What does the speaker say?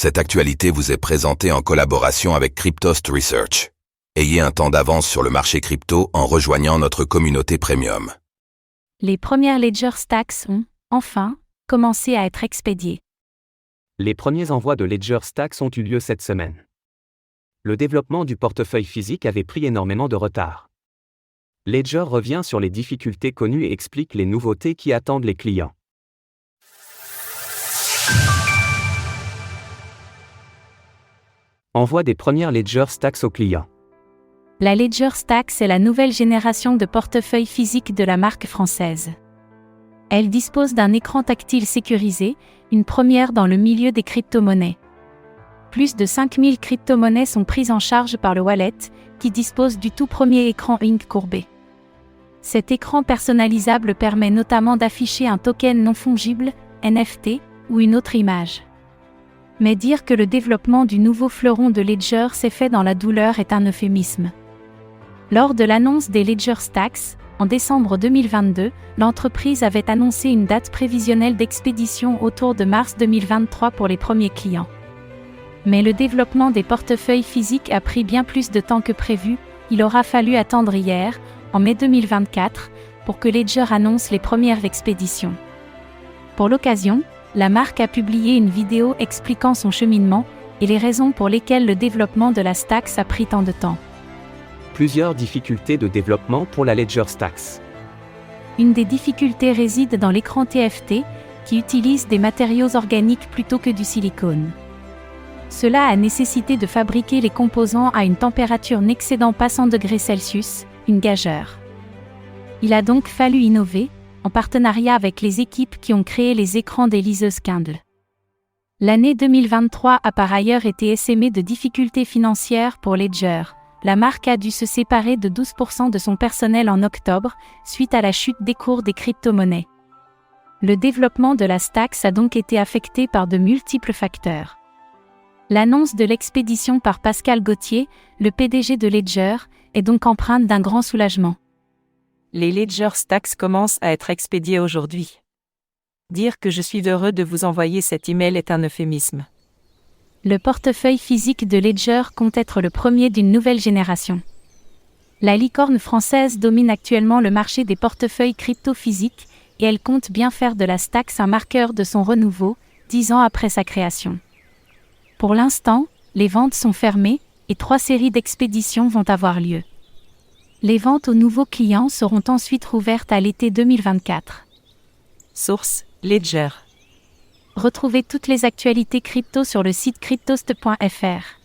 Cette actualité vous est présentée en collaboration avec Cryptost Research. Ayez un temps d'avance sur le marché crypto en rejoignant notre communauté premium. Les premières Ledger Stacks ont, enfin, commencé à être expédiées. Les premiers envois de Ledger Stacks ont eu lieu cette semaine. Le développement du portefeuille physique avait pris énormément de retard. Ledger revient sur les difficultés connues et explique les nouveautés qui attendent les clients. Envoi des premières Ledger Stacks aux clients. La Ledger Stacks est la nouvelle génération de portefeuille physique de la marque française. Elle dispose d'un écran tactile sécurisé, une première dans le milieu des crypto-monnaies. Plus de 5000 crypto-monnaies sont prises en charge par le wallet, qui dispose du tout premier écran Ink courbé. Cet écran personnalisable permet notamment d'afficher un token non fongible, NFT, ou une autre image. Mais dire que le développement du nouveau fleuron de Ledger s'est fait dans la douleur est un euphémisme. Lors de l'annonce des Ledger Stacks, en décembre 2022, l'entreprise avait annoncé une date prévisionnelle d'expédition autour de mars 2023 pour les premiers clients. Mais le développement des portefeuilles physiques a pris bien plus de temps que prévu, il aura fallu attendre hier, en mai 2024, pour que Ledger annonce les premières expéditions. Pour l'occasion, la marque a publié une vidéo expliquant son cheminement et les raisons pour lesquelles le développement de la Stacks a pris tant de temps. Plusieurs difficultés de développement pour la Ledger Stacks. Une des difficultés réside dans l'écran TFT, qui utilise des matériaux organiques plutôt que du silicone. Cela a nécessité de fabriquer les composants à une température n'excédant pas 100 degrés Celsius, une gageure. Il a donc fallu innover, en partenariat avec les équipes qui ont créé les écrans des liseuses Kindle. L'année 2023 a par ailleurs été essaimée de difficultés financières pour Ledger. La marque a dû se séparer de 12% de son personnel en octobre, suite à la chute des cours des crypto-monnaies. Le développement de la Stacks a donc été affecté par de multiples facteurs. L'annonce de l'expédition par Pascal Gauthier, le PDG de Ledger, est donc empreinte d'un grand soulagement. Les Ledger Stacks commencent à être expédiés aujourd'hui. Dire que je suis heureux de vous envoyer cet email est un euphémisme. Le portefeuille physique de Ledger compte être le premier d'une nouvelle génération. La licorne française domine actuellement le marché des portefeuilles crypto physiques et elle compte bien faire de la Stacks un marqueur de son renouveau, 10 ans après sa création. Pour l'instant, les ventes sont fermées et 3 séries d'expéditions vont avoir lieu. Les ventes aux nouveaux clients seront ensuite rouvertes à l'été 2024. Source: Ledger. Retrouvez toutes les actualités crypto sur le site cryptost.fr.